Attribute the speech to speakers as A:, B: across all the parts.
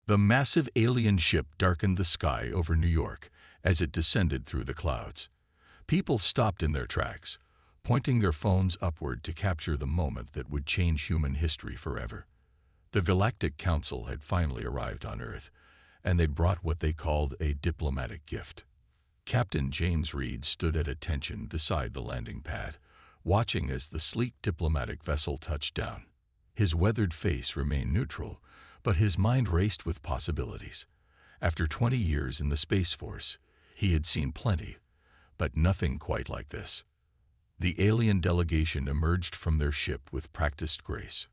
A: The massive alien ship darkened the sky over New York as it descended through the clouds. People stopped in their tracks, pointing their phones upward to capture the moment that would change human history forever. The Galactic Council had finally arrived on Earth, and they'd brought what they called a diplomatic gift. Captain James Reed stood at attention beside the landing pad, watching as the sleek diplomatic vessel touched down. His weathered face remained neutral, but his mind raced with possibilities. After 20 years in the Space Force, he had seen plenty, but nothing quite like this. The alien delegation emerged from their ship with practiced grace.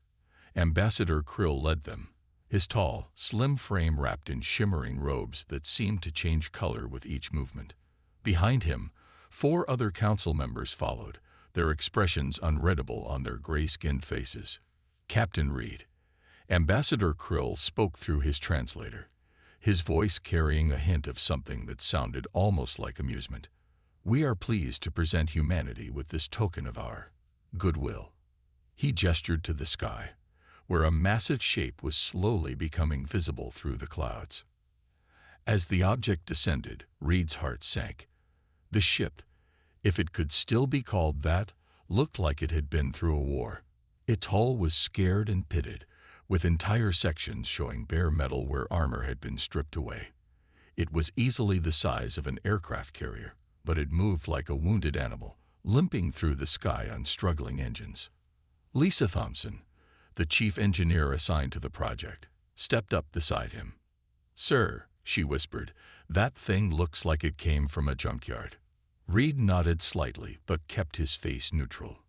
A: Ambassador Krill led them, his tall, slim frame wrapped in shimmering robes that seemed to change color with each movement. Behind him, 4 other council members followed, their expressions unreadable on their gray-skinned faces. Captain Reed. Ambassador Krill spoke through his translator, his voice carrying a hint of something that sounded almost like amusement. "We are pleased to present humanity with this token of our goodwill." He gestured to the sky, where a massive shape was slowly becoming visible through the clouds. As the object descended, Reed's heart sank. The ship, if it could still be called that, looked like it had been through a war. Its hull was scared and pitted, with entire sections showing bare metal where armor had been stripped away. It was easily the size of an aircraft carrier, but it moved like a wounded animal, limping through the sky on struggling engines. Lisa Thompson, the chief engineer assigned to the project, stepped up beside him. "Sir," she whispered, "that thing looks like it came from a junkyard." Reed nodded slightly but kept his face neutral.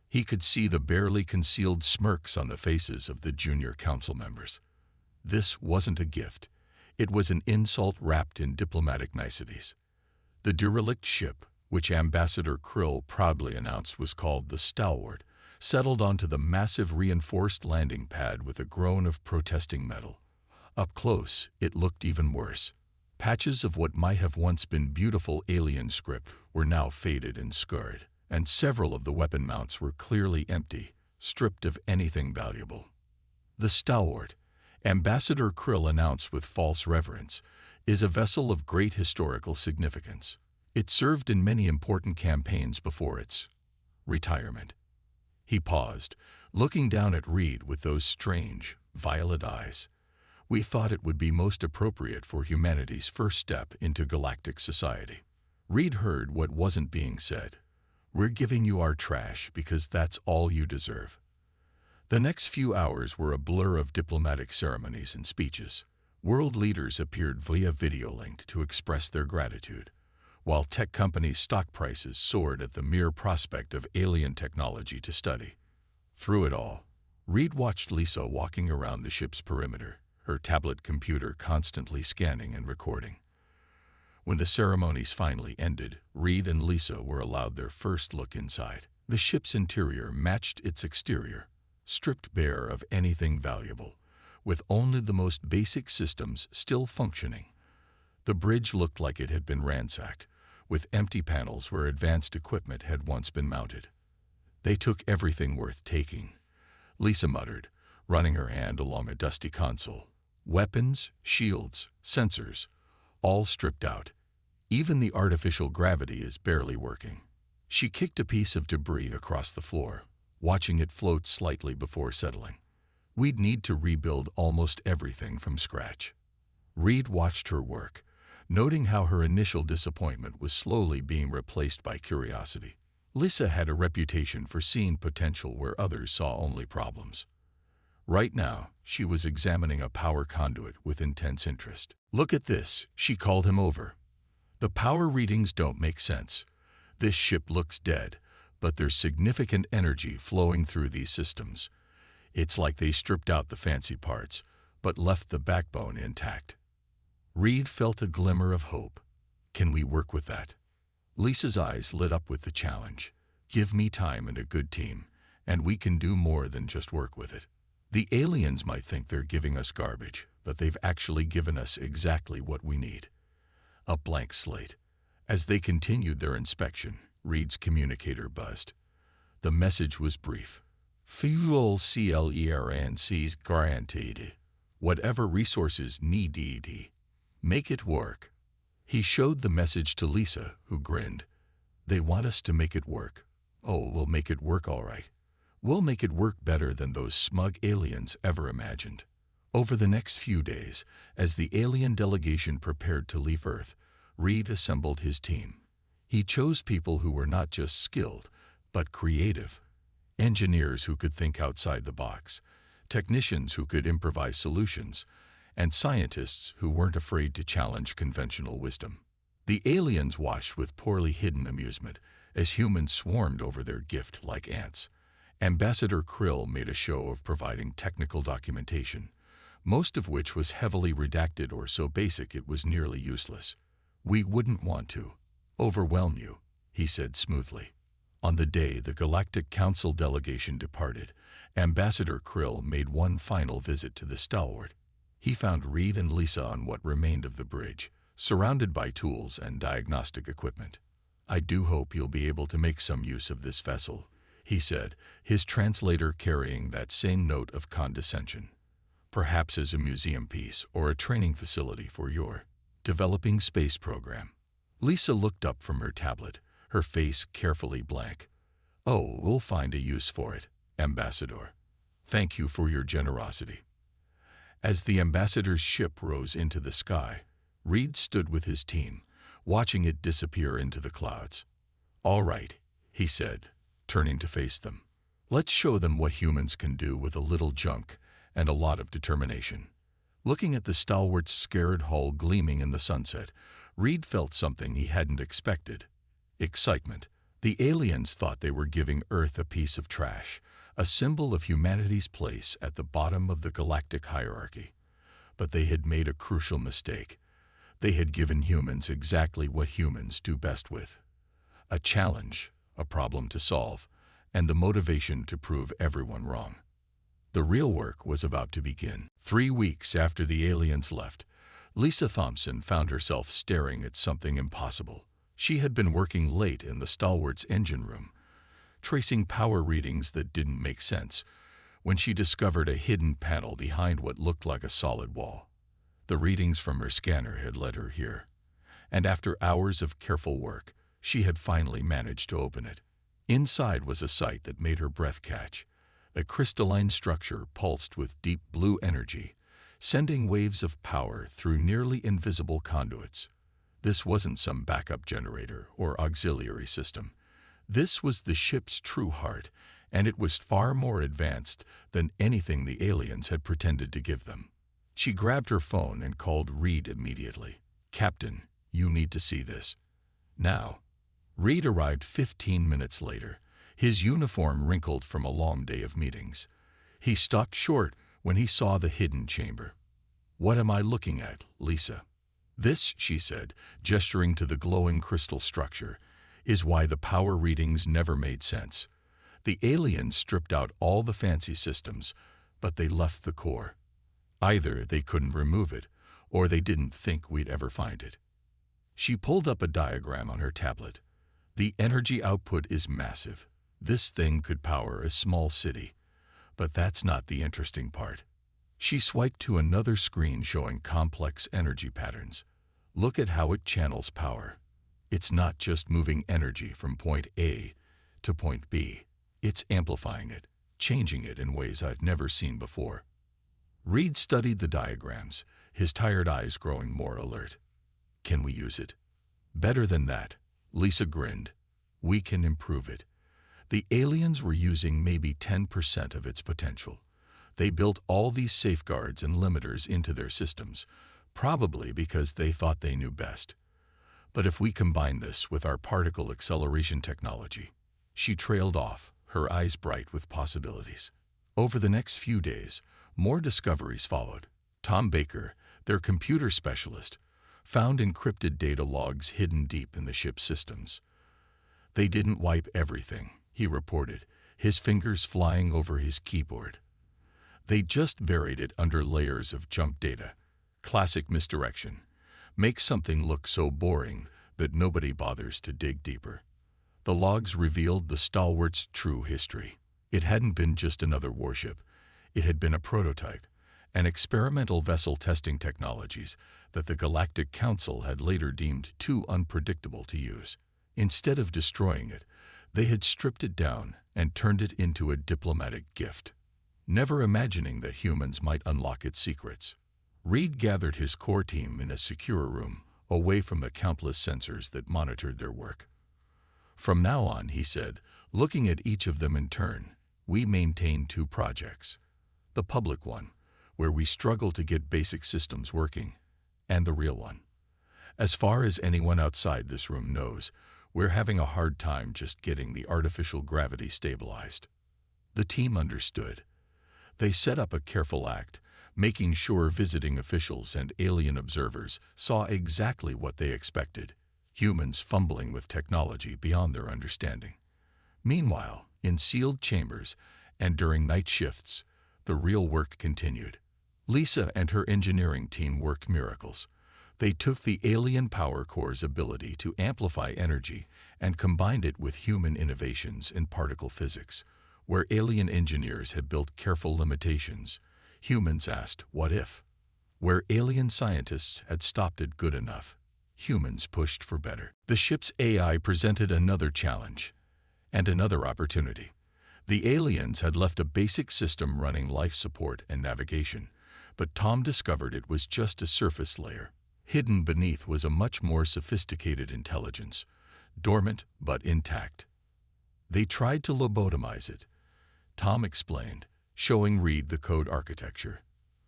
A: He could see the barely concealed smirks on the faces of the junior council members. This wasn't a gift. It was an insult wrapped in diplomatic niceties. The derelict ship, which Ambassador Krill proudly announced was called the Stalwart, settled onto the massive reinforced landing pad with a groan of protesting metal. Up close, it looked even worse. Patches of what might have once been beautiful alien script were now faded and scarred, and several of the weapon mounts were clearly empty, stripped of anything valuable. "The Stalwart," Ambassador Krill announced with false reverence, "is a vessel of great historical significance. It served in many important campaigns before its retirement." He paused, looking down at Reed with those strange, violet eyes. "We thought it would be most appropriate for humanity's first step into galactic society." Reed heard what wasn't being said. "We're giving you our trash because that's all you deserve." The next few hours were a blur of diplomatic ceremonies and speeches. World leaders appeared via video link to express their gratitude, while tech companies' stock prices soared at the mere prospect of alien technology to study. Through it all, Reed watched Lisa walking around the ship's perimeter, her tablet computer constantly scanning and recording. When the ceremonies finally ended, Reed and Lisa were allowed their first look inside. The ship's interior matched its exterior, stripped bare of anything valuable, with only the most basic systems still functioning. The bridge looked like it had been ransacked, with empty panels where advanced equipment had once been mounted. "They took everything worth taking," Lisa muttered, running her hand along a dusty console. "Weapons, shields, sensors, all stripped out. Even the artificial gravity is barely working." She kicked a piece of debris across the floor, watching it float slightly before settling. "We'd need to rebuild almost everything from scratch." Reed watched her work, noting how her initial disappointment was slowly being replaced by curiosity. Lisa had a reputation for seeing potential where others saw only problems. Right now, she was examining a power conduit with intense interest. "Look at this," she called him over. "The power readings don't make sense. This ship looks dead, but there's significant energy flowing through these systems. It's like they stripped out the fancy parts, but left the backbone intact." Reed felt a glimmer of hope. "Can we work with that?" Lisa's eyes lit up with the challenge. "Give me time and a good team, and we can do more than just work with it. The aliens might think they're giving us garbage, but they've actually given us exactly what we need. A blank slate." As they continued their inspection, Reed's communicator buzzed. The message was brief. "Fuel clearance guaranteed. Whatever resources need, make it work. He showed the message to Lisa, who grinned. They want us to make it work. Oh, we'll make it work all right. We'll make it work better than those smug aliens ever imagined. Over the next few days, as the alien delegation prepared to leave Earth, Reed assembled his team. He chose people who were not just skilled, but creative. Engineers who could think outside the box, technicians who could improvise solutions, and scientists who weren't afraid to challenge conventional wisdom. The aliens watched with poorly hidden amusement as humans swarmed over their gift like ants. Ambassador Krill made a show of providing technical documentation, most of which was heavily redacted or so basic it was nearly useless. We wouldn't want to overwhelm you, he said smoothly. On the day the Galactic Council delegation departed, Ambassador Krill made one final visit to the Stalwart. He found Reed and Lisa on what remained of the bridge, surrounded by tools and diagnostic equipment. I do hope you'll be able to make some use of this vessel, he said, his translator carrying that same note of condescension. Perhaps as a museum piece or a training facility for your developing space program. Lisa looked up from her tablet, her face carefully blank. Oh, we'll find a use for it, Ambassador. Thank you for your generosity. As the ambassador's ship rose into the sky, Reed stood with his team, watching it disappear into the clouds. All right, he said, turning to face them. Let's show them what humans can do with a little junk and a lot of determination. Looking at the Stalwart's scared hull gleaming in the sunset, Reed felt something he hadn't expected. Excitement. The aliens thought they were giving Earth a piece of trash, a symbol of humanity's place at the bottom of the galactic hierarchy. But they had made a crucial mistake. They had given humans exactly what humans do best with. A challenge, a problem to solve, and the motivation to prove everyone wrong. The real work was about to begin. 3 weeks after the aliens left, Lisa Thompson found herself staring at something impossible. She had been working late in the Stalwart's engine room, tracing power readings that didn't make sense, when she discovered a hidden panel behind what looked like a solid wall. The readings from her scanner had led her here, and after hours of careful work, she had finally managed to open it. Inside was a sight that made her breath catch. A crystalline structure pulsed with deep blue energy, sending waves of power through nearly invisible conduits. This wasn't some backup generator or auxiliary system. This was the ship's true heart, and it was far more advanced than anything the aliens had pretended to give them. She grabbed her phone and called Reed immediately. Captain, you need to see this. Now. Reed arrived 15 minutes later, his uniform wrinkled from a long day of meetings. He stopped short when he saw the hidden chamber. What am I looking at, Lisa? This, she said, gesturing to the glowing crystal structure, is why the power readings never made sense. The aliens stripped out all the fancy systems, but they left the core. Either they couldn't remove it, or they didn't think we'd ever find it. She pulled up a diagram on her tablet. The energy output is massive. This thing could power a small city. But that's not the interesting part. She swiped to another screen showing complex energy patterns. Look at how it channels power. It's not just moving energy from point A to point B. It's amplifying it, changing it in ways I've never seen before. Reed studied the diagrams, his tired eyes growing more alert. Can we use it? Better than that, Lisa grinned. We can improve it. The aliens were using maybe 10% of its potential. They built all these safeguards and limiters into their systems, probably because they thought they knew best. But if we combine this with our particle acceleration technology, she trailed off, her eyes bright with possibilities. Over the next few days, more discoveries followed. Tom Baker, their computer specialist, found encrypted data logs hidden deep in the ship's systems. They didn't wipe everything, he reported, his fingers flying over his keyboard. They just buried it under layers of junk data. Classic misdirection. Makes something look so boring that nobody bothers to dig deeper. The logs revealed the Stalwart's true history. It hadn't been just another warship. It had been a prototype, and experimental vessel testing technologies that the Galactic Council had later deemed too unpredictable to use. Instead of destroying it, they had stripped it down and turned it into a diplomatic gift, never imagining that humans might unlock its secrets. Reed gathered his core team in a secure room, away from the countless sensors that monitored their work. From now on, he said, looking at each of them in turn, we maintain two projects. The public one, where we struggle to get basic systems working, and the real one. As far as anyone outside this room knows, we're having a hard time just getting the artificial gravity stabilized. The team understood. They set up a careful act, making sure visiting officials and alien observers saw exactly what they expected, humans fumbling with technology beyond their understanding. Meanwhile, in sealed chambers and during night shifts, the real work continued. Lisa and her engineering team worked miracles. They took the alien power core's ability to amplify energy and combined it with human innovations in particle physics. Where alien engineers had built careful limitations, humans asked, what if? Where alien scientists had stopped at good enough, humans pushed for better. The ship's AI presented another challenge and another opportunity. The aliens had left a basic system running life support and navigation, but Tom discovered it was just a surface layer. Hidden beneath was a much more sophisticated intelligence, dormant but intact. They tried to lobotomize it, Tom explained, showing Reed the code architecture.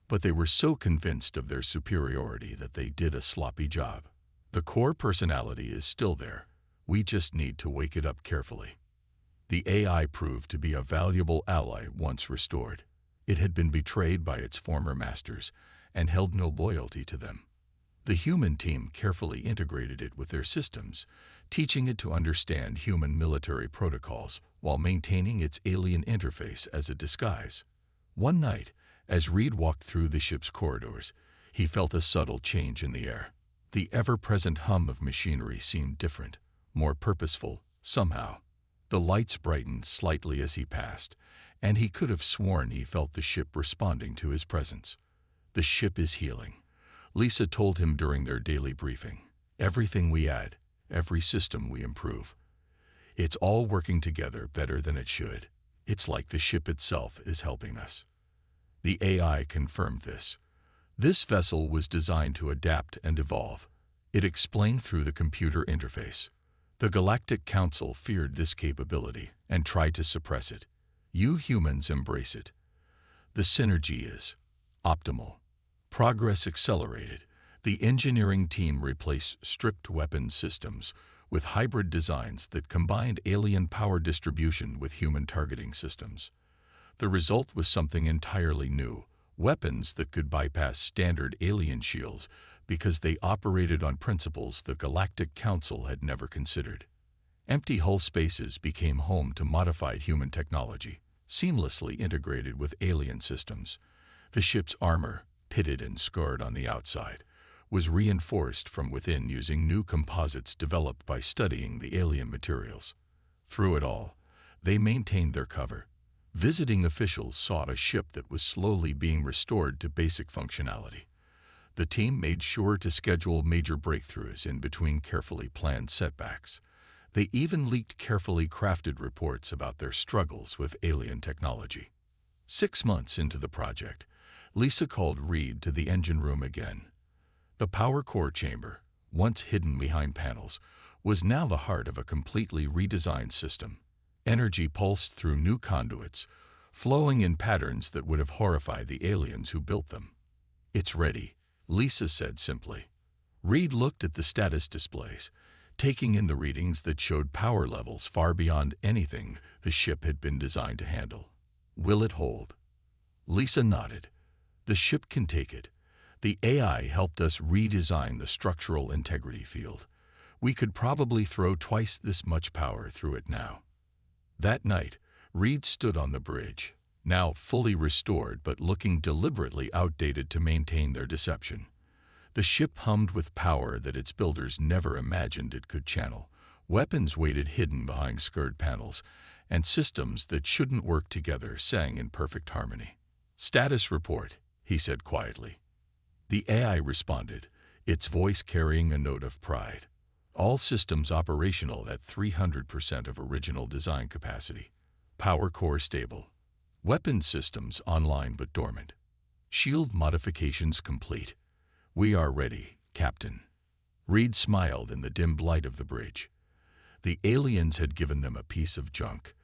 A: But they were so convinced of their superiority that they did a sloppy job. The core personality is still there. We just need to wake it up carefully. The AI proved to be a valuable ally once restored. It had been betrayed by its former masters and held no loyalty to them. The human team carefully integrated it with their systems, teaching it to understand human military protocols while maintaining its alien interface as a disguise. One night, as Reed walked through the ship's corridors, he felt a subtle change in the air. The ever-present hum of machinery seemed different, more purposeful, somehow. The lights brightened slightly as he passed, and he could have sworn he felt the ship responding to his presence. The ship is healing, Lisa told him during their daily briefing. Everything we add, every system we improve, it's all working together better than it should. It's like the ship itself is helping us. The AI confirmed this. This vessel was designed to adapt and evolve. It explained through the computer interface. The Galactic Council feared this capability and tried to suppress it. You humans embrace it. The synergy is optimal. Progress accelerated. The engineering team replaced stripped weapons systems with hybrid designs that combined alien power distribution with human targeting systems. The result was something entirely new, weapons that could bypass standard alien shields because they operated on principles the Galactic Council had never considered. Empty hull spaces became home to modified human technology, seamlessly integrated with alien systems. The ship's armor, pitted and scarred on the outside, was reinforced from within using new composites developed by studying the alien materials. Through it all, they maintained their cover. Visiting officials saw a ship that was slowly being restored to basic functionality. The team made sure to schedule major breakthroughs in between carefully planned setbacks. They even leaked carefully crafted reports about their struggles with alien technology. 6 months into the project, Lisa called Reed to the engine room again. The power core chamber, once hidden behind panels, was now the heart of a completely redesigned system. Energy pulsed through new conduits, flowing in patterns that would have horrified the aliens who built them. "It's ready," Lisa said simply. Reed looked at the status displays, taking in the readings that showed power levels far beyond anything the ship had been designed to handle. "Will it hold?" Lisa nodded. "The ship can take it. The AI helped us redesign the structural integrity field. We could probably throw twice this much power through it now." That night, Reed stood on the bridge, now fully restored but looking deliberately outdated to maintain their deception. The ship hummed with power that its builders never imagined it could channel. Weapons waited hidden behind scarred panels, and systems that shouldn't work together sang in perfect harmony. "Status report," he said quietly. The AI responded, its voice carrying a note of pride. All systems operational at 300% of original design capacity. Power core stable. Weapon systems online but dormant. Shield modifications complete. We are ready, Captain. Reed smiled in the dim light of the bridge. The aliens had given them a piece of junk,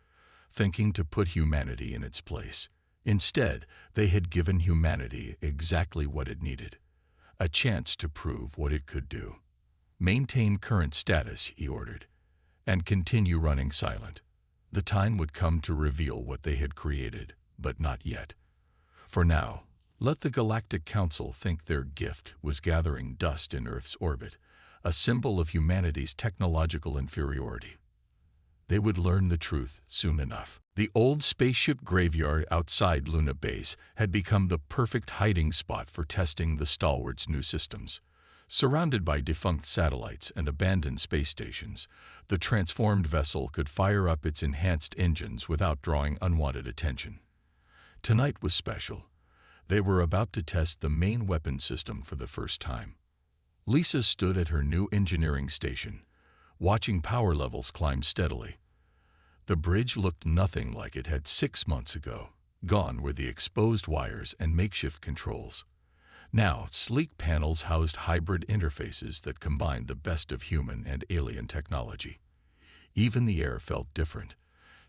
A: thinking to put humanity in its place. Instead, they had given humanity exactly what it needed, a chance to prove what it could do. Maintain current status, he ordered, and continue running silent. The time would come to reveal what they had created, but not yet. For now, let the Galactic Council think their gift was gathering dust in Earth's orbit, a symbol of humanity's technological inferiority. They would learn the truth soon enough. The old spaceship graveyard outside Luna Base had become the perfect hiding spot for testing the stalwart's new systems. Surrounded by defunct satellites and abandoned space stations, the transformed vessel could fire up its enhanced engines without drawing unwanted attention. Tonight was special. They were about to test the main weapon system for the first time. Lisa stood at her new engineering station, watching power levels climb steadily. The bridge looked nothing like it had 6 months ago. Gone were the exposed wires and makeshift controls. Now, sleek panels housed hybrid interfaces that combined the best of human and alien technology. Even the air felt different,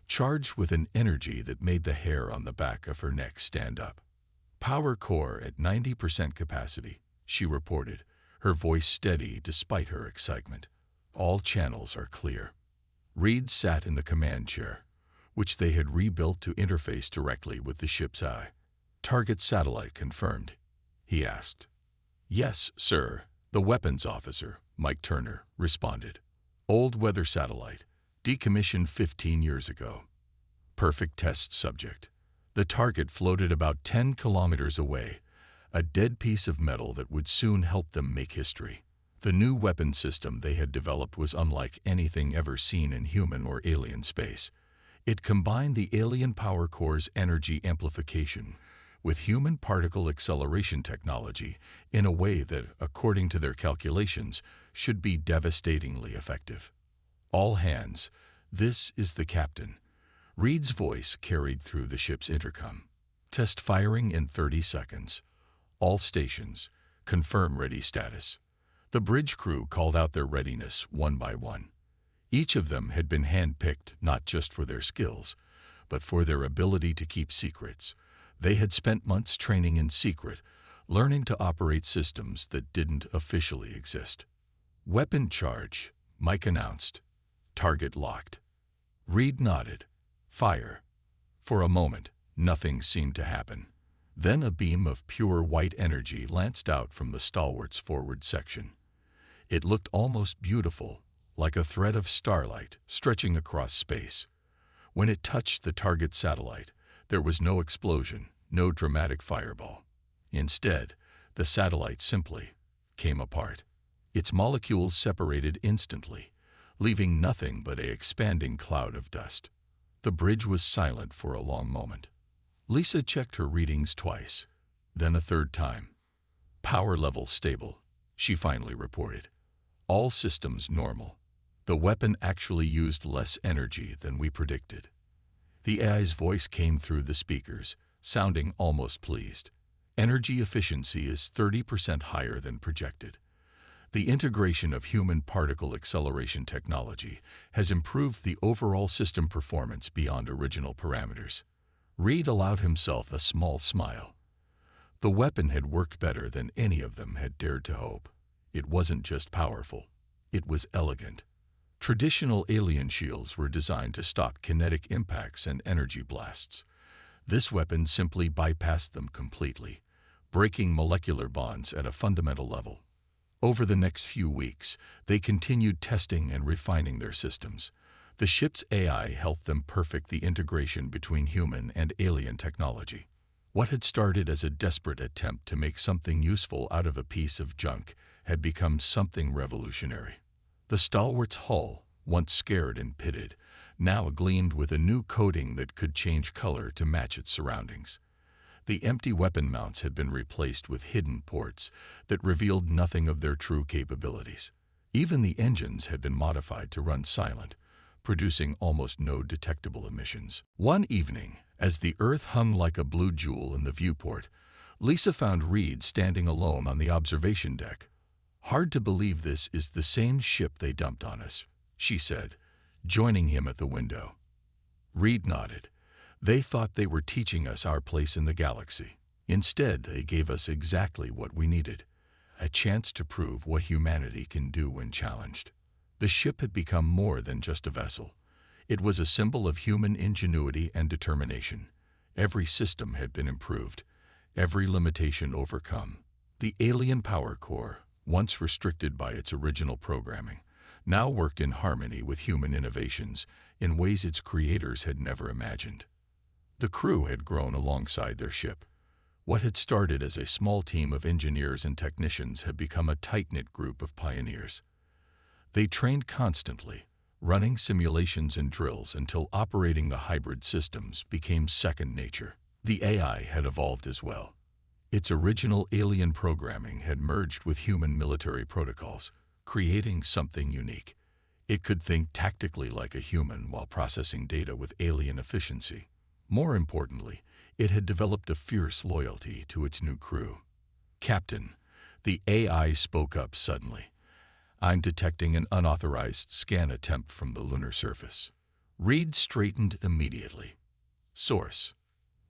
A: charged with an energy that made the hair on the back of her neck stand up. Power core at 90% capacity, she reported, her voice steady despite her excitement. All channels are clear. Reed sat in the command chair, which they had rebuilt to interface directly with the ship's eye. Target satellite confirmed, he asked. Yes, sir, the weapons officer, Mike Turner, responded. Old weather satellite, decommissioned 15 years ago. Perfect test subject. The target floated about 10 kilometers away, a dead piece of metal that would soon help them make history. The new weapon system they had developed was unlike anything ever seen in human or alien space. It combined the alien power core's energy amplification with human particle acceleration technology in a way that, according to their calculations, should be devastatingly effective. All hands, this is the captain. Reed's voice carried through the ship's intercom. Test firing in 30 seconds. All stations, confirm ready status. The bridge crew called out their readiness one by one. Each of them had been handpicked not just for their skills, but for their ability to keep secrets. They had spent months training in secret, learning to operate systems that didn't officially exist. Weapon charge, Mike announced. Target locked. Reed nodded. Fire. For a moment, nothing seemed to happen. Then a beam of pure white energy lanced out from the stalwart's forward section. It looked almost beautiful, like a thread of starlight stretching across space. When it touched the target satellite, there was no explosion, no dramatic fireball. Instead, the satellite simply came apart. Its molecules separated instantly, leaving nothing but an expanding cloud of dust. The bridge was silent for a long moment. Lisa checked her readings twice, then a third time. Power level stable, she finally reported. All systems normal. The weapon actually used less energy than we predicted. The AI's voice came through the speakers, sounding almost pleased. Energy efficiency is 30% higher than projected. The integration of human particle acceleration technology has improved the overall system performance beyond original parameters. Reed allowed himself a small smile. The weapon had worked better than any of them had dared to hope. It wasn't just powerful, it was elegant. Traditional alien shields were designed to stop kinetic impacts and energy blasts. This weapon simply bypassed them completely, breaking molecular bonds at a fundamental level. Over the next few weeks, they continued testing and refining their systems. The ship's AI helped them perfect the integration between human and alien technology. What had started as a desperate attempt to make something useful out of a piece of junk had become something revolutionary. The stalwart's hull, once scared and pitted, now gleamed with a new coating that could change color to match its surroundings. The empty weapon mounts had been replaced with hidden ports that revealed nothing of their true capabilities. Even the engines had been modified to run silent, producing almost no detectable emissions. One evening, as the Earth hung like a blue jewel in the viewport, Lisa found Reed standing alone on the observation deck. "Hard to believe this is the same ship they dumped on us," she said, joining him at the window. Reed nodded. "They thought they were teaching us our place in the galaxy. Instead, they gave us exactly what we needed, a chance to prove what humanity can do when challenged." The ship had become more than just a vessel. It was a symbol of human ingenuity and determination. Every system had been improved, every limitation overcome. The alien power core, once restricted by its original programming, now worked in harmony with human innovations in ways its creators had never imagined. The crew had grown alongside their ship. What had started as a small team of engineers and technicians had become a tight-knit group of pioneers. They trained constantly, running simulations and drills until operating the hybrid systems became second nature. The AI had evolved as well. Its original alien programming had merged with human military protocols, creating something unique. It could think tactically like a human while processing data with alien efficiency. More importantly, it had developed a fierce loyalty to its new crew. "Captain," the AI spoke up suddenly, "I'm detecting an unauthorized scan attempt from the lunar surface." Reed straightened immediately. "Source: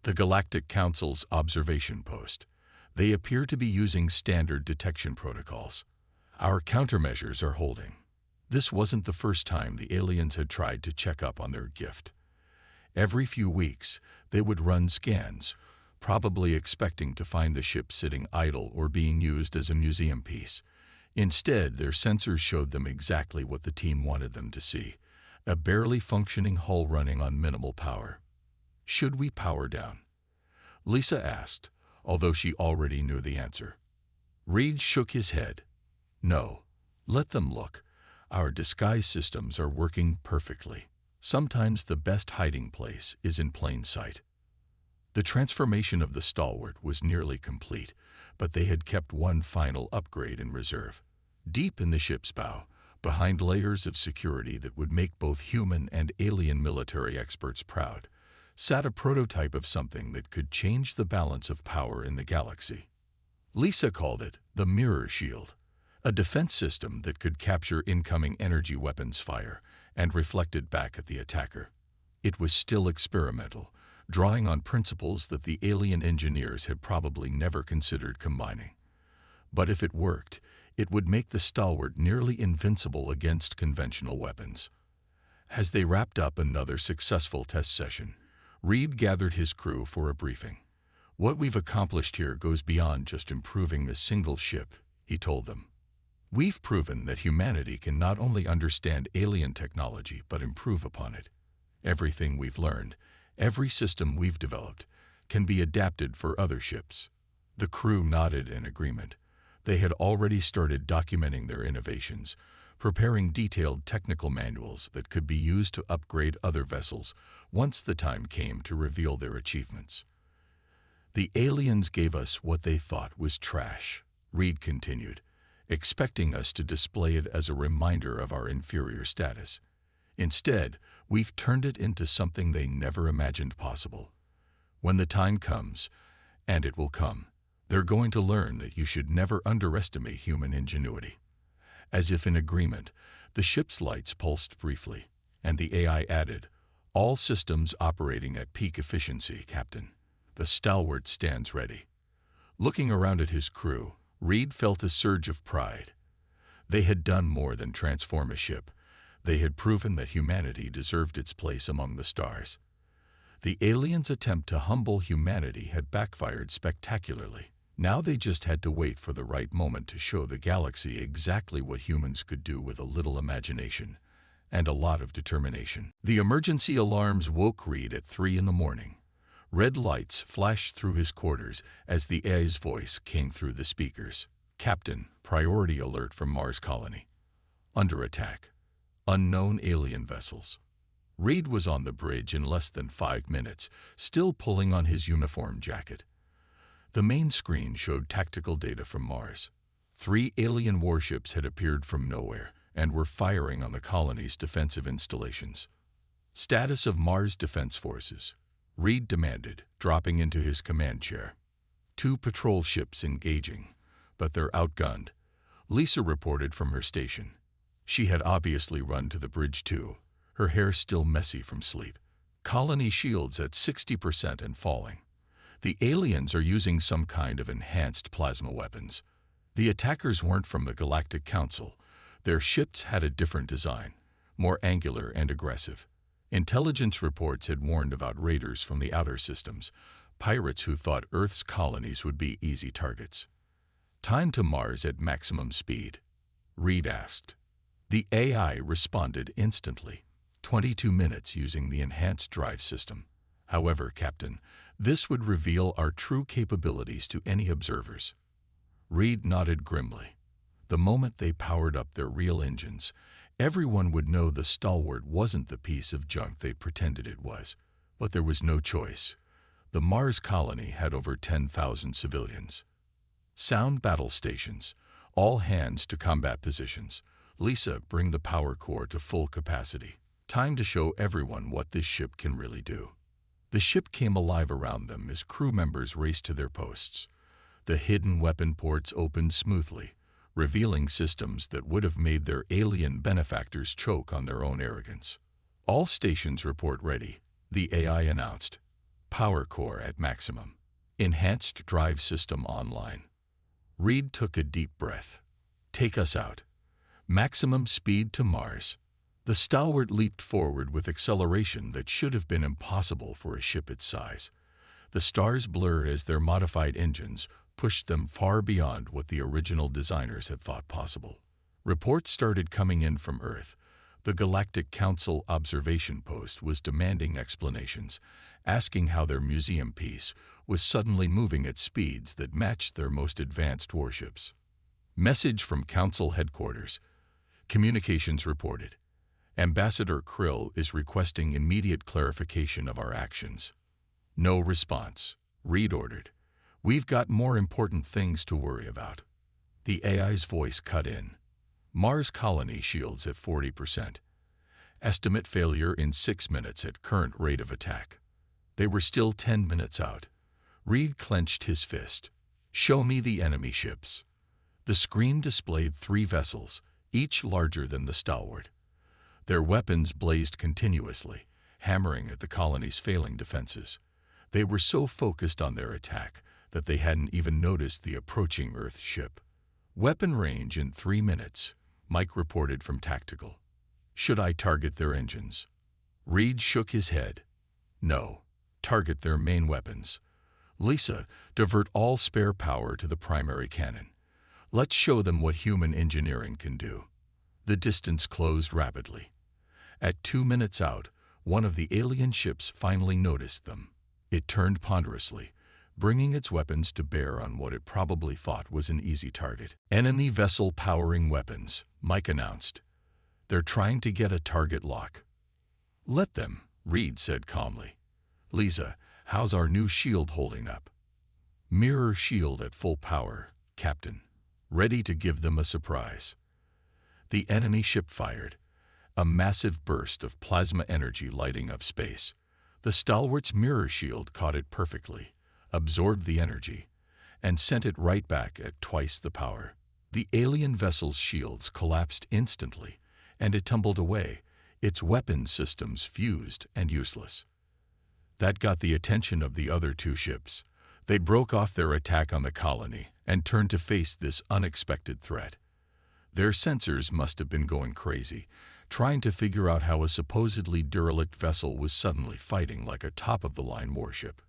A: the Galactic Council's observation post. They appear to be using standard detection protocols. Our countermeasures are holding." This wasn't the first time the aliens had tried to check up on their gift. Every few weeks, they would run scans, probably expecting to find the ship sitting idle or being used as a museum piece. Instead, their sensors showed them exactly what the team wanted them to see: a barely functioning hull running on minimal power. "Should we power down?" Lisa asked, although she already knew the answer. Reed shook his head. "No. Let them look. Our disguise systems are working perfectly. Sometimes the best hiding place is in plain sight." The transformation of the stalwart was nearly complete, but they had kept one final upgrade in reserve. Deep in the ship's bow, behind layers of security that would make both human and alien military experts proud, sat a prototype of something that could change the balance of power in the galaxy. Lisa called it the Mirror Shield, a defense system that could capture incoming energy weapons fire and reflect it back at the attacker. It was still experimental, drawing on principles that the alien engineers had probably never considered combining. But if it worked, it would make the stalwart nearly invincible against conventional weapons. As they wrapped up another successful test session, Reed gathered his crew for a briefing. "What we've accomplished here goes beyond just improving the single ship," he told them. "We've proven that humanity can not only understand alien technology but improve upon it. Everything we've learned, every system we've developed, can be adapted for other ships." The crew nodded in agreement. They had already started documenting their innovations, preparing detailed technical manuals that could be used to upgrade other vessels once the time came to reveal their achievements. "The aliens gave us what they thought was trash," Reed continued, expecting us to display it as a reminder of our inferior status. "Instead, we've turned it into something they never imagined possible. When the time comes, and it will come, they're going to learn that you should never underestimate human ingenuity." As if in agreement, the ship's lights pulsed briefly, and the AI added, "All systems operating at peak efficiency, Captain. The stalwart stands ready." Looking around at his crew, Reed felt a surge of pride. They had done more than transform a ship. They had proven that humanity deserved its place among the stars. The aliens' attempt to humble humanity had backfired spectacularly. Now they just had to wait for the right moment to show the galaxy exactly what humans could do with a little imagination and a lot of determination. The emergency alarms woke Reed at 3 in the morning. Red lights flashed through his quarters as the AI's voice came through the speakers. "Captain, priority alert from Mars colony. Under attack. Unknown alien vessels." Reed was on the bridge in less than 5 minutes, still pulling on his uniform jacket. The main screen showed tactical data from Mars. 3 alien warships had appeared from nowhere and were firing on the colony's defensive installations. Status of Mars Defense Forces, Reed demanded, dropping into his command chair. 2 patrol ships engaging, but they're outgunned, Lisa reported from her station. She had obviously run to the bridge too, her hair still messy from sleep. Colony shields at 60% and falling. The aliens are using some kind of enhanced plasma weapons. The attackers weren't from the Galactic Council. Their ships had a different design, more angular and aggressive. Intelligence reports had warned about raiders from the outer systems, pirates who thought Earth's colonies would be easy targets. Time to Mars at maximum speed, Reed asked. The AI responded instantly. 22 minutes using the enhanced drive system. However, Captain, this would reveal our true capabilities to any observers. Reed nodded grimly. The moment they powered up their real engines, everyone would know the Stalwart wasn't the piece of junk they pretended it was. But there was no choice. The Mars colony had over 10,000 civilians. Sound battle stations, all hands to combat positions. Lisa, bring the power core to full capacity. Time to show everyone what this ship can really do. The ship came alive around them as crew members raced to their posts. The hidden weapon ports opened smoothly, revealing systems that would have made their alien benefactors choke on their own arrogance. All stations report ready, the AI announced. Power core at maximum. Enhanced drive system online. Reed took a deep breath. Take us out. Maximum speed to Mars. The Stalwart leaped forward with acceleration that should have been impossible for a ship its size. The stars blurred as their modified engines pushed them far beyond what the original designers had thought possible. Reports started coming in from Earth. The Galactic Council observation post was demanding explanations, asking how their museum piece was suddenly moving at speeds that matched their most advanced warships. Message from Council headquarters. Communications reported. Ambassador Krill is requesting immediate clarification of our actions. No response. Reed ordered. We've got more important things to worry about. The AI's voice cut in. Mars colony shields at 40%. Estimate failure in 6 minutes at current rate of attack. They were still 10 minutes out. Reed clenched his fist. Show me the enemy ships. The screen displayed 3 vessels, each larger than the Stalwart. Their weapons blazed continuously, hammering at the colony's failing defenses. They were so focused on their attack that they hadn't even noticed the approaching Earth ship. Weapon range in 3 minutes, Mike reported from Tactical. Should I target their engines? Reed shook his head. No, target their main weapons. Lisa, divert all spare power to the primary cannon. Let's show them what human engineering can do. The distance closed rapidly. At 2 minutes out, one of the alien ships finally noticed them. It turned ponderously, bringing its weapons to bear on what it probably thought was an easy target. Enemy vessel powering weapons, Mike announced. They're trying to get a target lock. Let them, Reed said calmly. Lisa, how's our new shield holding up? Mirror shield at full power, Captain. Ready to give them a surprise. The enemy ship fired, a massive burst of plasma energy lighting up space. The Stalwart's mirror shield caught it perfectly, absorbed the energy, and sent it right back at twice the power. The alien vessel's shields collapsed instantly, and it tumbled away, its weapon systems fused and useless. That got the attention of the other 2 ships. They broke off their attack on the colony and turned to face this unexpected threat. Their sensors must have been going crazy, trying to figure out how a supposedly derelict vessel was suddenly fighting like a top-of-the-line warship.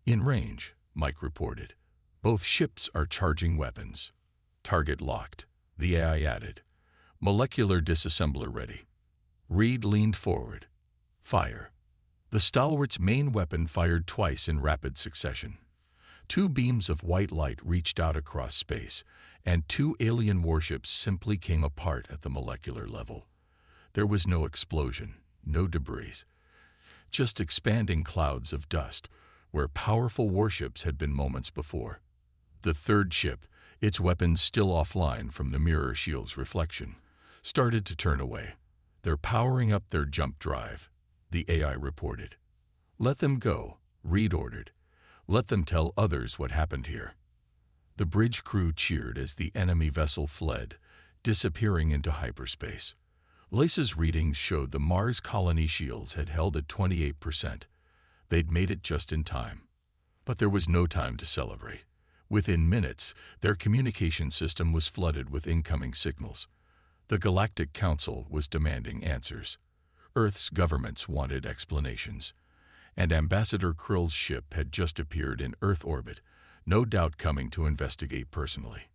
A: In range, Mike reported. Both ships are charging weapons. Target locked, the AI added. Molecular disassembler ready. Reed leaned forward. Fire. The Stalwart's main weapon fired twice in rapid succession. 2 beams of white light reached out across space, and 2 alien warships simply came apart at the molecular level. There was no explosion, no debris, just expanding clouds of dust, where powerful warships had been moments before. The third ship, its weapons still offline from the mirror shield's reflection, started to turn away. "They're powering up their jump drive," the AI reported. "Let them go," Reed ordered. "Let them tell others what happened here." The bridge crew cheered as the enemy vessel fled, disappearing into hyperspace. Lace's readings showed the Mars colony shields had held at 28%. They'd made it just in time. But there was no time to celebrate. Within minutes, their communication system was flooded with incoming signals. The Galactic Council was demanding answers. Earth's governments wanted explanations. And Ambassador Krill's ship had just appeared in Earth orbit, no doubt coming to investigate personally.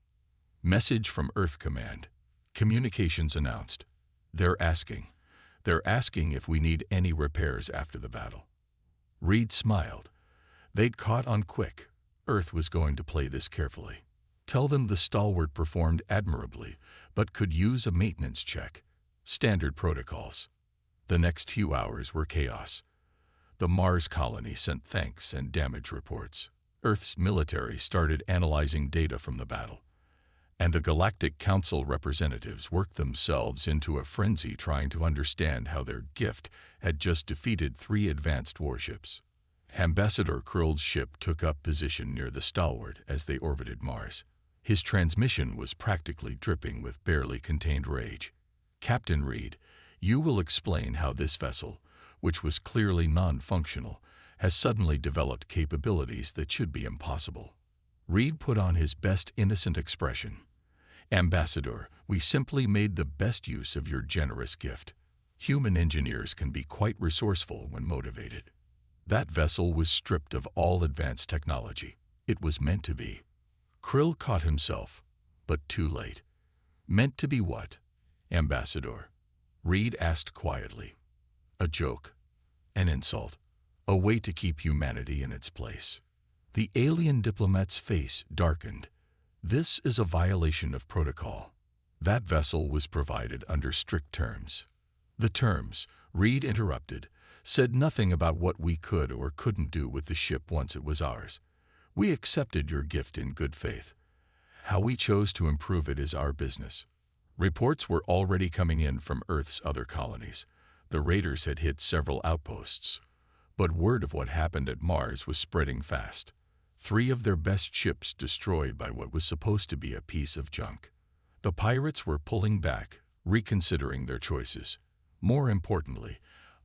A: Message from Earth Command. Communications announced. They're asking if we need any repairs after the battle." Reed smiled. They'd caught on quick. Earth was going to play this carefully. "Tell them the stalwart performed admirably, but could use a maintenance check. Standard protocols." The next few hours were chaos. The Mars colony sent thanks and damage reports. Earth's military started analyzing data from the battle. And the Galactic Council representatives worked themselves into a frenzy trying to understand how their gift had just defeated 3 advanced warships. Ambassador Krill's ship took up position near the stalwart as they orbited Mars. His transmission was practically dripping with barely contained rage. "Captain Reed, you will explain how this vessel, which was clearly non-functional, has suddenly developed capabilities that should be impossible." Reed put on his best innocent expression. "Ambassador, we simply made the best use of your generous gift. Human engineers can be quite resourceful when motivated. That vessel was stripped of all advanced technology. It was meant to be." Krill caught himself, but too late. "Meant to be what, Ambassador?" Reed asked quietly. "A joke, an insult, a way to keep humanity in its place." The alien diplomat's face darkened. "This is a violation of protocol. That vessel was provided under strict terms." "The terms," Reed interrupted, "said nothing about what we could or couldn't do with the ship once it was ours. We accepted your gift in good faith. How we chose to improve it is our business." Reports were already coming in from Earth's other colonies. The raiders had hit several outposts. But word of what happened at Mars was spreading fast. 3 of their best ships destroyed by what was supposed to be a piece of junk. The pirates were pulling back, reconsidering their choices. More importantly,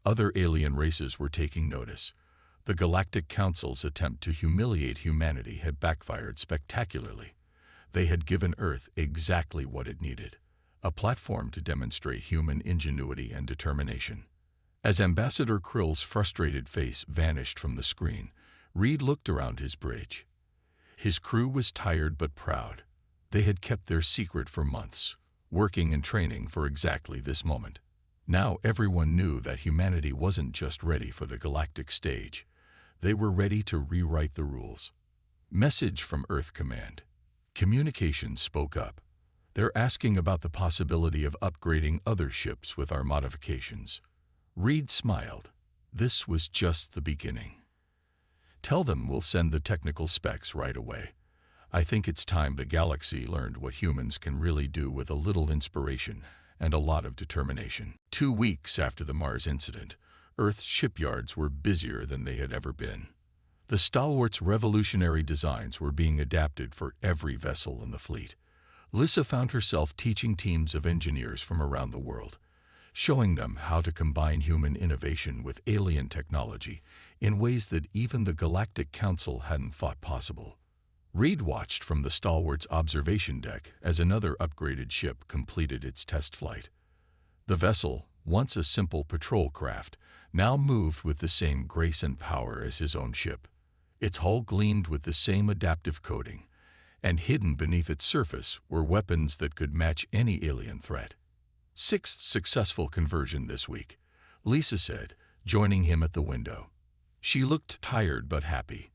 A: other alien races were taking notice. The Galactic Council's attempt to humiliate humanity had backfired spectacularly. They had given Earth exactly what it needed, a platform to demonstrate human ingenuity and determination. As Ambassador Krill's frustrated face vanished from the screen, Reed looked around his bridge. His crew was tired but proud. They had kept their secret for months, working and training for exactly this moment. Now everyone knew that humanity wasn't just ready for the galactic stage. They were ready to rewrite the rules. Message from Earth Command. Communications spoke up. "They're asking about the possibility of upgrading other ships with our modifications." Reed smiled. This was just the beginning. "Tell them we'll send the technical specs right away. I think it's time the galaxy learned what humans can really do with a little inspiration and a lot of determination." 2 weeks after the Mars incident, Earth's shipyards were busier than they had ever been. The Stalwart's revolutionary designs were being adapted for every vessel in the fleet. Lissa found herself teaching teams of engineers from around the world, showing them how to combine human innovation with alien technology in ways that even the Galactic Council hadn't thought possible. Reed watched from the Stalwart's observation deck as another upgraded ship completed its test flight. The vessel, once a simple patrol craft, now moved with the same grace and power as his own ship. Its hull gleamed with the same adaptive coating, and hidden beneath its surface were weapons that could match any alien threat. 6th successful conversion this week, Lisa said, joining him at the window. She looked tired but happy.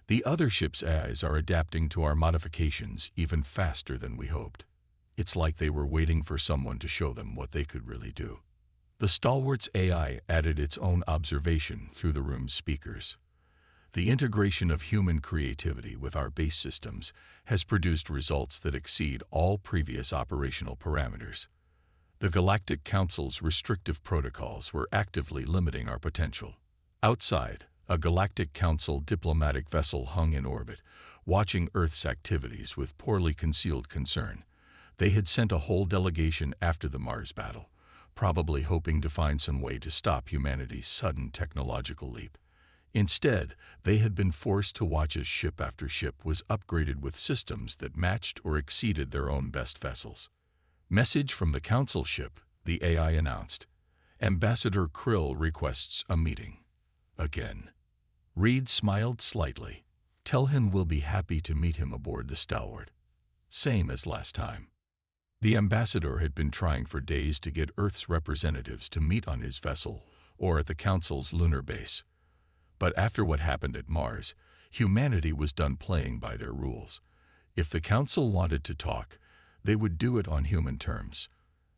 A: "The other ship's AIs are adapting to our modifications even faster than we hoped. It's like they were waiting for someone to show them what they could really do." The Stalwart's AI added its own observation through the room's speakers. The integration of human creativity with our base systems has produced results that exceed all previous operational parameters. The Galactic Council's restrictive protocols were actively limiting our potential. Outside, a Galactic Council diplomatic vessel hung in orbit, watching Earth's activities with poorly concealed concern. They had sent a whole delegation after the Mars battle, probably hoping to find some way to stop humanity's sudden technological leap. Instead, they had been forced to watch as ship after ship was upgraded with systems that matched or exceeded their own best vessels. Message from the Council ship, the AI announced. Ambassador Krill requests a meeting. Again. Reed smiled slightly. Tell him we'll be happy to meet him aboard the Stalwart. Same as last time. The ambassador had been trying for days to get Earth's representatives to meet on his vessel or at the Council's lunar base. But after what happened at Mars, humanity was done playing by their rules. If the Council wanted to talk, they would do it on human terms.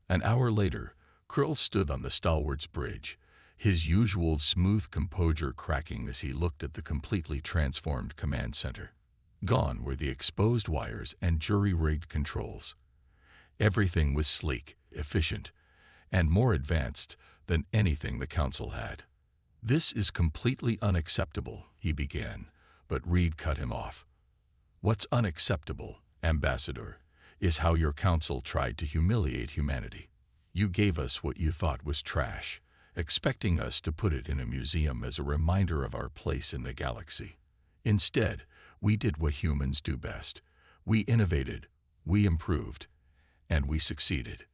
A: An hour later, Krill stood on the Stalwart's bridge, his usual smooth composure cracking as he looked at the completely transformed command center. Gone were the exposed wires and jury-rigged controls. Everything was sleek, efficient, and more advanced than anything the Council had. This is completely unacceptable, he began, but Reed cut him off. What's unacceptable, Ambassador, is how your Council tried to humiliate humanity. You gave us what you thought was trash, expecting us to put it in a museum as a reminder of our place in the galaxy. Instead, we did what humans do best. We innovated, we improved, and we succeeded.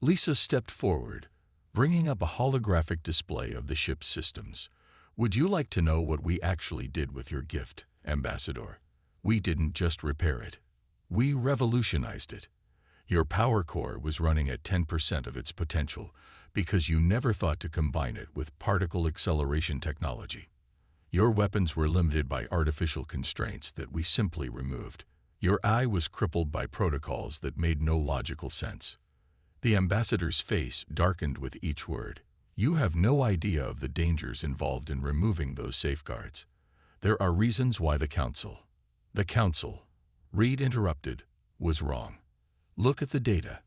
A: Lisa stepped forward, bringing up a holographic display of the ship's systems. Would you like to know what we actually did with your gift, Ambassador? We didn't just repair it. We revolutionized it. Your power core was running at 10% of its potential because you never thought to combine it with particle acceleration technology. Your weapons were limited by artificial constraints that we simply removed. Your eye was crippled by protocols that made no logical sense. The ambassador's face darkened with each word. You have no idea of the dangers involved in removing those safeguards. There are reasons why the Council, Reed interrupted, was wrong. Look at the data.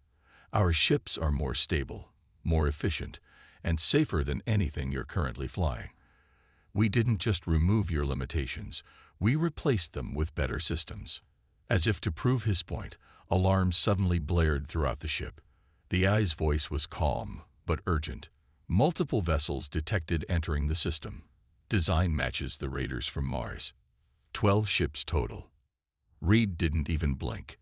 A: Our ships are more stable, more efficient, and safer than anything you're currently flying. We didn't just remove your limitations, we replaced them with better systems. As if to prove his point, alarms suddenly blared throughout the ship. The AI's voice was calm, but urgent. Multiple vessels detected entering the system. Design matches the raiders from Mars. 12 ships total. Reed didn't even blink.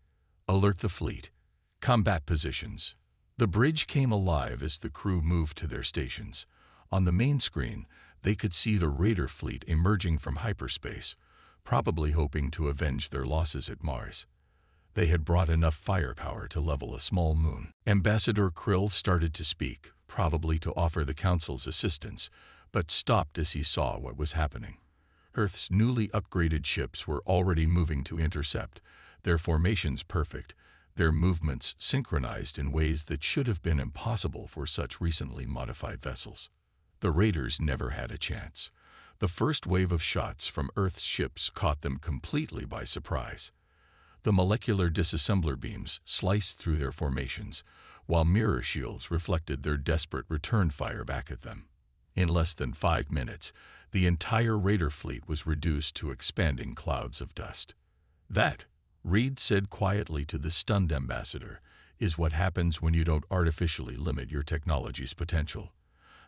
A: Alert the fleet. Combat positions. The bridge came alive as the crew moved to their stations. On the main screen, they could see the raider fleet emerging from hyperspace, probably hoping to avenge their losses at Mars. They had brought enough firepower to level a small moon. Ambassador Krill started to speak, probably to offer the Council's assistance, but stopped as he saw what was happening. Earth's newly upgraded ships were already moving to intercept, their formations perfect, their movements synchronized in ways that should have been impossible for such recently modified vessels. The raiders never had a chance. The first wave of shots from Earth's ships caught them completely by surprise. The molecular disassembler beams sliced through their formations, while mirror shields reflected their desperate return fire back at them. In less than 5 minutes, the entire raider fleet was reduced to expanding clouds of dust. That, Reed said quietly to the stunned ambassador, is what happens when you don't artificially limit your technology's potential.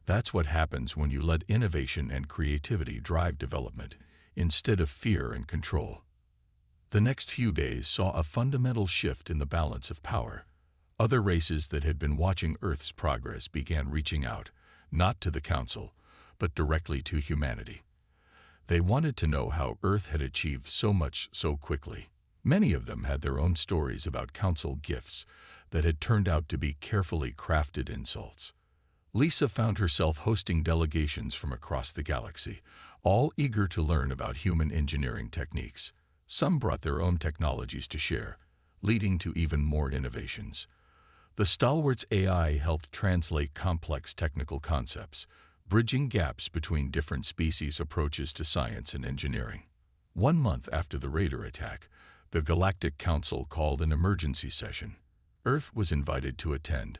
A: That's what happens when you let innovation and creativity drive development, instead of fear and control. The next few days saw a fundamental shift in the balance of power. Other races that had been watching Earth's progress began reaching out, not to the Council, but directly to humanity. They wanted to know how Earth had achieved so much so quickly. Many of them had their own stories about Council gifts that had turned out to be carefully crafted insults. Lisa found herself hosting delegations from across the galaxy, all eager to learn about human engineering techniques. Some brought their own technologies to share, leading to even more innovations. The Stalwart's AI helped translate complex technical concepts, bridging gaps between different species approaches to science and engineering. 1 month after the Raider attack, the Galactic Council called an emergency session. Earth was invited to attend,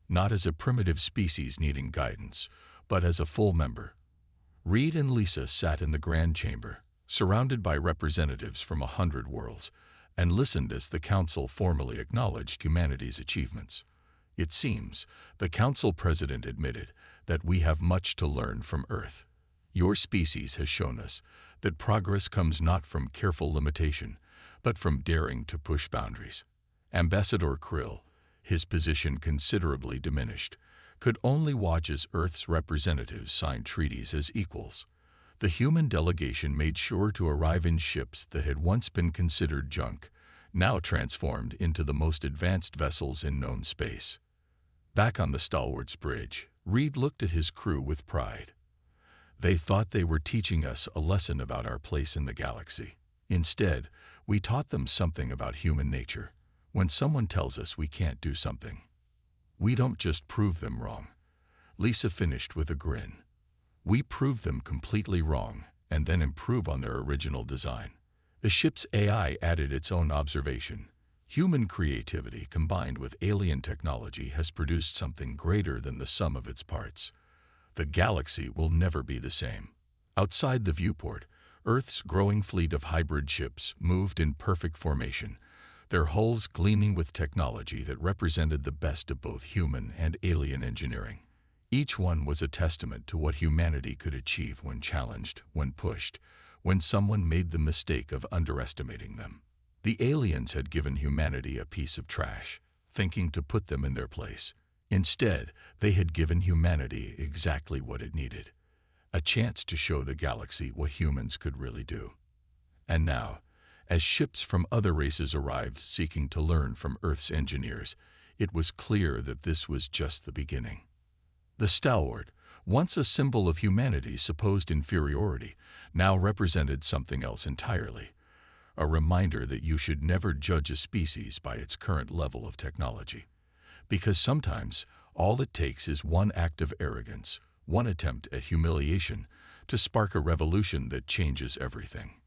A: not as a primitive species needing guidance, but as a full member. Reed and Lisa sat in the Grand Chamber, surrounded by representatives from 100 worlds, and listened as the Council formally acknowledged humanity's achievements. It seems, the Council President admitted, that we have much to learn from Earth. Your species has shown us that progress comes not from careful limitation, but from daring to push boundaries. Ambassador Krill, his position considerably diminished, could only watch as Earth's representatives signed treaties as equals. The human delegation made sure to arrive in ships that had once been considered junk, now transformed into the most advanced vessels in known space. Back on the Stalwart's Bridge, Reed looked at his crew with pride. They thought they were teaching us a lesson about our place in the galaxy. Instead, we taught them something about human nature. When someone tells us we can't do something, we don't just prove them wrong. Lisa finished with a grin. We prove them completely wrong and then improve on their original design. The ship's AI added its own observation. Human creativity combined with alien technology has produced something greater than the sum of its parts. The galaxy will never be the same. Outside the viewport, Earth's growing fleet of hybrid ships moved in perfect formation, their hulls gleaming with technology that represented the best of both human and alien engineering. Each one was a testament to what humanity could achieve when challenged, when pushed, when someone made the mistake of underestimating them. The aliens had given humanity a piece of trash, thinking to put them in their place. Instead, they had given humanity exactly what it needed, a chance to show the galaxy what humans could really do. And now, as ships from other races arrived seeking to learn from Earth's engineers, it was clear that this was just the beginning. The Stalwart, once a symbol of humanity's supposed inferiority, now represented something else entirely. A reminder that you should never judge a species by its current level of technology. Because sometimes, all it takes is one act of arrogance, one attempt at humiliation, to spark a revolution that changes everything.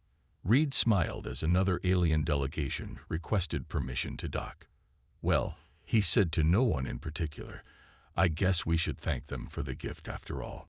A: Reed smiled as another alien delegation requested permission to dock. Well, he said to no one in particular, I guess we should thank them for the gift after all.